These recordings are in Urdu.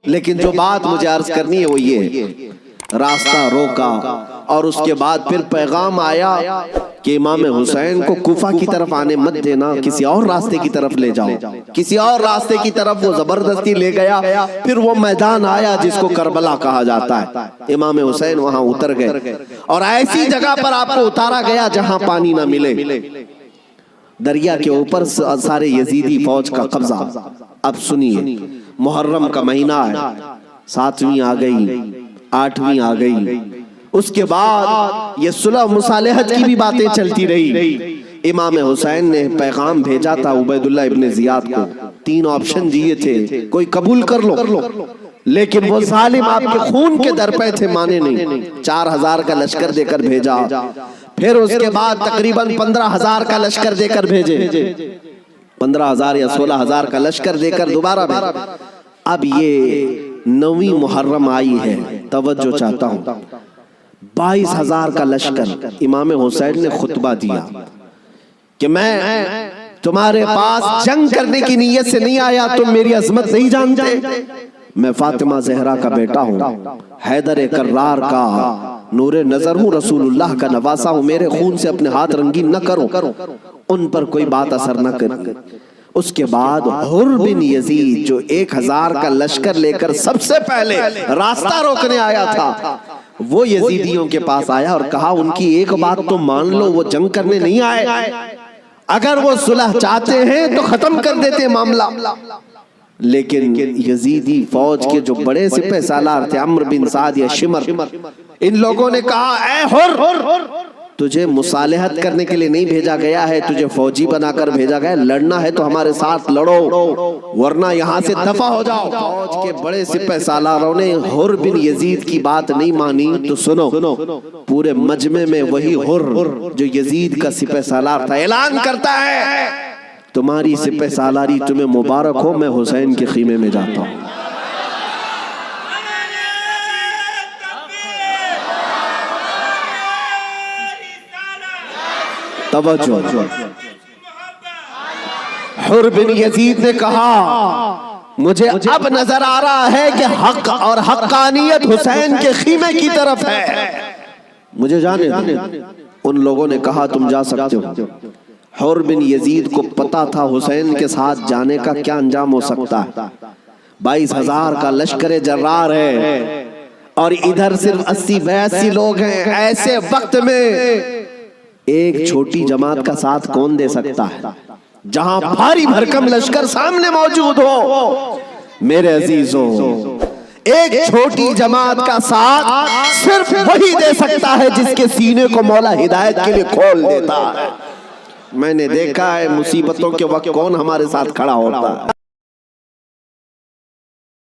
لیکن جو بات مجھے عرض کرنی ہے وہ یہ، راستہ روکا اور اس کے بعد پھر پیغام آیا کہ امام حسین کو کوفہ کی طرف آنے مت دینا، کسی اور راستے کی طرف لے جاؤ، کسی اور راستے کی طرف وہ زبردستی لے گیا۔ پھر وہ میدان آیا جس کو کربلا کہا جاتا ہے، امام حسین وہاں اتر گئے اور ایسی جگہ پر آپ کو اتارا گیا جہاں پانی نہ ملے، دریا کے اوپر سارے یزیدی فوج کا قبضہ۔ اب سنیے، محرم کا مہینہ ہے، 7ویں آ گئی، 8ویں آ گئی، اس کے بعد یہ صلح مصالحت کی بھی باتیں چلتی رہی۔ امام حسین نے پیغام بھیجا تھا عبید اللہ ابن زیاد کو، 3 آپشن دیے تھے، کوئی قبول کر لو، لیکن وہ ظالم آپ کے خون کے در پہ تھے، مانے نہیں۔ 4000 کا لشکر دے کر بھیجا، پھر اس کے بعد تقریباً 15000 کا لشکر دے کر بھیجے، 15000 یا 16000 کا لشکر دے کر دوبارہ بھیجے۔ اب یہ 9ویں محرم آئی ہے، توجہ چاہتا ہوں، 22000 کا لشکر۔ امام حسین نے خطبہ دیا کہ میں تمہارے پاس جنگ کرنے کی نیت سے نہیں آیا، تم میری عظمت نہیں جانتے، میں فاطمہ زہرا کا بیٹا ہوں، حیدر کرار کا نور نظر ہوں، رسول اللہ کا نواسا ہوں، میرے خون سے اپنے ہاتھ رنگین نہ کرو، ان پر کوئی بات اثر نہ کرے۔ اس کے بعد حر بن یزید جو 1000 کا لشکر لے کر سب سے پہلے راستہ روکنے آیا تھا، وہ یزیدیوں کے پاس آیا اور کہا ان کی ایک بات تو مان لو، وہ جنگ کرنے نہیں آئے، اگر وہ صلح چاہتے ہیں تو ختم کر دیتے معاملہ۔ لیکن یزیدی فوج کے جو بڑے سپہ سالار تھے، عمرو بن سعد یا شمر، ان لوگوں نے کہا اے حر، تجھے مصالحت کرنے کے لیے نہیں بھیجا گیا ہے، تجھے فوجی بنا کر بھیجا گیا ہے، لڑنا ہے تو ہمارے ساتھ لڑو ورنہ یہاں سے دفع ہو جاؤ۔ فوج کے بڑے سپہ سالاروں نے حر بن یزید کی بات نہیں مانی تو سنو، پورے مجمع میں وہی حر جو یزید کا سپہ سالار تھا اعلان کرتا ہے تمہاری سپہ سالاری تمہیں مبارک ہو، میں حسین کے خیمے میں جاتا ہوں۔ توجہ، حر بن یزید نے کہا مجھے اب نظر آ رہا ہے کہ حق اور حقانیت حسین کے خیمے کی طرف ہے، مجھے جانے دیں۔ ان لوگوں نے کہا تم جا سکتے ہو۔ حر بن یزید کو پتا تھا حسین کے ساتھ جانے کا کیا انجام ہو سکتا ہے، 22000 کا لشکر جرار ہے اور ادھر صرف 80-82 لوگ ہیں۔ ایسے وقت میں ایک چھوٹی جماعت کا ساتھ کون دے سکتا ہے جہاں بھاری بھرکم لشکر سامنے موجود ہو؟ میرے عزیزوں، ایک چھوٹی جماعت کا ساتھ صرف وہی دے سکتا ہے جس کے سینے کو مولا ہدایت کے لیے کھول دیتا ہے۔ میں نے دیکھا ہے مصیبتوں کے وقت کون ہمارے ساتھ کھڑا ہوتا ہے۔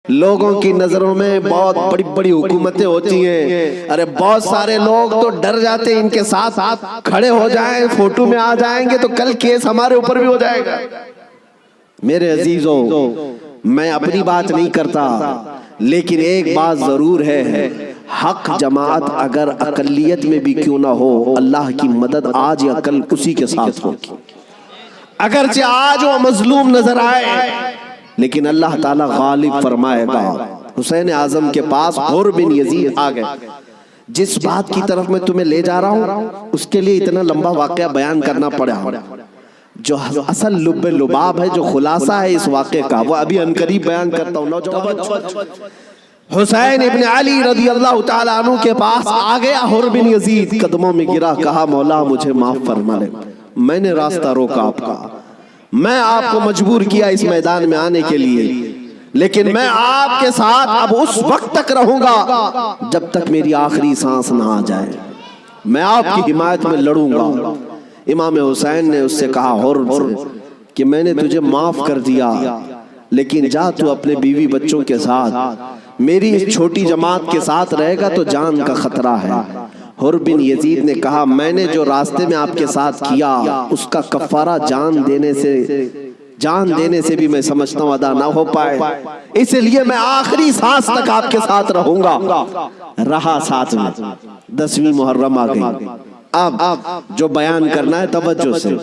لوگوں کی نظروں میں بہت بڑی بڑی حکومتیں ہوتی ہیں، ارے بہت سارے لوگ تو ڈر جاتے ہیں ان کے ساتھ کھڑے ہو جائیں، فوٹو میں آ جائیں گے تو کل کیس ہمارے اوپر بھی ہو جائے گا۔ میرے عزیزوں، میں اپنی بات نہیں کرتا، لیکن ایک بات ضرور ہے، حق جماعت اگر اقلیت میں بھی کیوں نہ ہو، اللہ کی مدد آج یا کل اسی کے ساتھ ہوگی۔ اگرچہ آج وہ مظلوم نظر آئے لیکن اللہ تعالیٰ غالب فرمائے گا۔ حسین اعظم کے پاس حر بن یزید آ گئے۔ جس بات کی طرف میں تمہیں لے جا رہا ہوں اس کے لیے اتنا لمبا واقعہ بیان کرنا پڑا، جو اصل لب لباب ہے، جو خلاصہ ہے اس واقعے کا، وہ ابھی عنقریب بیان کرتا ہوں۔ حسین ابن علی رضی اللہ تعالیٰ عنہ کے پاس آ گیا حر بن یزید، قدموں میں گرا، کہا مولا مجھے معاف فرما لے، میں نے راستہ روکا آپ کا، میں آپ کو مجبور کیا اس میدان میں آنے کے لیے، لیکن میں آپ کے ساتھ اب اس وقت تک رہوں گا جب تک میری آخری سانس نہ آ جائے، میں آپ کی حمایت میں لڑوں گا۔ امام حسین نے اس سے کہا حر کہ میں نے تجھے معاف کر دیا، لیکن جا تو اپنے بیوی بچوں کے ساتھ، میری اس چھوٹی جماعت کے ساتھ رہے گا تو جان کا خطرہ ہے۔ حر بن یزید نے کہا میں نے جو راستے میں آپ کے ساتھ کیا اس کا کفارہ جان دینے سے بھی میں سمجھتا ہوں ادا نہ ہو پائے، اس لیے میں آخری سانس تک آپ کے ساتھ رہوں گا۔ رہا ساتھ میں۔ 10ویں محرم آ گئی۔ اب جو بیان کرنا ہے توجہ سے،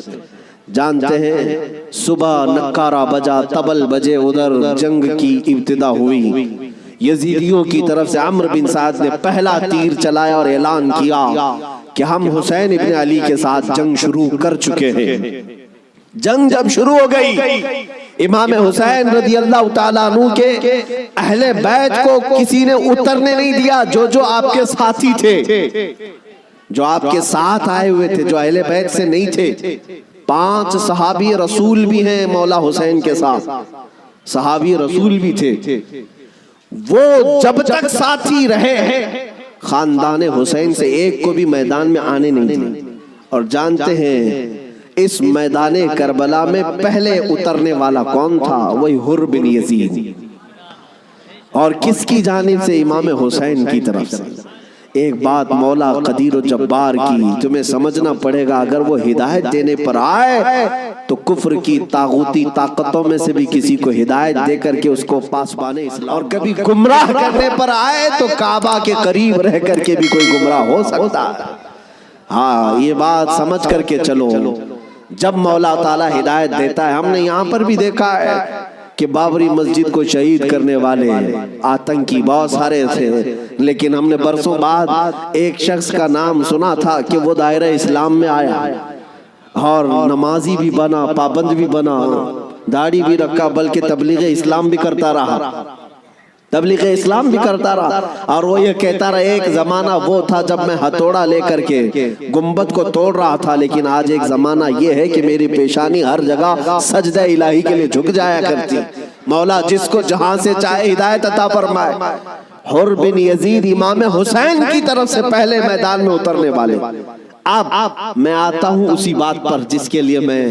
جانتے ہیں صبح نکارہ بجا، طبل بجے، ادھر جنگ کی ابتدا ہوئی۔ یزیدیوں کی طرف سے عمرو بن سعد نے پہلا تیر چلایا اور اعلان کیا کہ ہم حسین ابن علی کے ساتھ جنگ شروع کر چکے ہیں۔ جنگ جب شروع ہو گئی، امام حسین رضی اللہ تعالیٰ عنہ کے اہل بیت کو کسی نے اترنے نہیں دیا، جو آپ کے ساتھی تھے، جو آپ کے ساتھ آئے ہوئے تھے، جو اہل بیت سے نہیں تھے۔ 5 صحابی رسول بھی ہیں مولا حسین کے ساتھ، صحابی رسول بھی تھے، وہ جب تک ساتھی رہے خاندان حسین سے ایک کو بھی میدان میں آنے نہیں دے۔ اور جانتے ہیں اس میدان کربلا میں پہلے اترنے والا کون تھا؟ وہی حر بن یزید، اور کس کی جانب سے؟ امام حسین کی طرف سے۔ ایک بات مولا قدیر و جبار کی تمہیں سمجھنا پڑے گا، اگر وہ ہدایت دینے پر آئے تو کفر کی طاغوتی طاقتوں میں سے بھی کسی کو ہدایت دے کر کے اس کو پاسبان اسلام، اور کبھی گمراہ کرنے پر آئے تو کعبہ کے قریب رہ کر کے بھی کوئی گمراہ ہو سکتا ہے۔ ہاں، یہ بات سمجھ کر کے چلو، جب مولا تعالیٰ ہدایت دیتا ہے، ہم نے یہاں پر بھی دیکھا ہے کہ بابری مسجد کو شہید کرنے والے آتنکی بہت سارے تھے، لیکن ہم نے برسوں بعد ایک شخص کا نام سنا تھا کہ وہ دائرہ اسلام میں آیا اور نمازی بھی بنا، پابند بھی بنا، داڑھی بھی رکھا، بلکہ تبلیغ اسلام بھی کرتا رہا، تبلیغ اسلام بھی کرتا رہا۔ اور وہ یہ کہتا رہا، ایک زمانہ وہ تھا جب میں ہتھوڑا لے کر کے گنبد کو توڑ رہا تھا، لیکن آج ایک زمانہ یہ ہے کہ میری پیشانی ہر جگہ سجدہ الہی کے لیے جھک جایا کرتی۔ مولا جس کو جہاں سے چاہے ہدایت عطا فرمائے۔ حر بن یزید امام حسین کی طرف سے پہلے میدان میں اترنے والے۔ اب میں آتا ہوں اسی بات پر جس کے لیے میں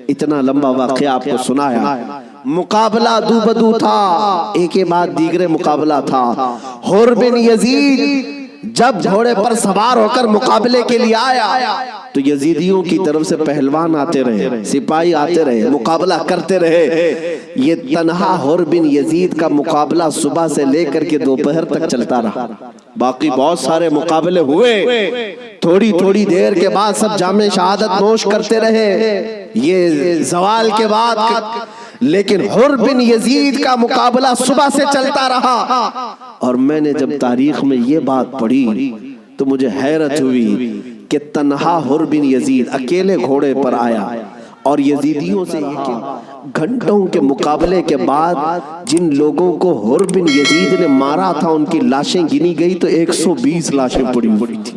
اتنا لمبا واقعہ آپ کو سنایا۔ مقابلہ دو بدو تھا، ایک کے بعد دیگرے مقابلہ تھا۔ حر بن یزید جب گھوڑے پر سوار ہو کر مقابلے کے لیے آیا تو یزیدیوں کی طرف سے پہلوان آتے رہے، سپاہی آتے رہے، مقابلہ کرتے رہے۔ یہ تنہا حر بن یزید کا مقابلہ صبح سے لے کر کے دوپہر تک چلتا رہا۔ باقی بہت سارے مقابلے ہوئے، تھوڑی تھوڑی دیر کے بعد سب جام شہادت نوش کرتے رہے، یہ زوال کے بعد۔ لیکن حر بن یزید کا مقابلہ صبح سے چلتا رہا۔ اور میں نے جب تاریخ میں یہ بات پڑھی تو مجھے حیرت ہوئی کہ تنہا حر بن یزید اکیلے گھوڑے پر آیا، اور یزیدیوں سے گھنٹوں کے مقابلے کے بعد جن لوگوں کو حر بن یزید نے مارا تھا ان کی لاشیں گنی گئی تو 120 لاشیں پڑی تھی۔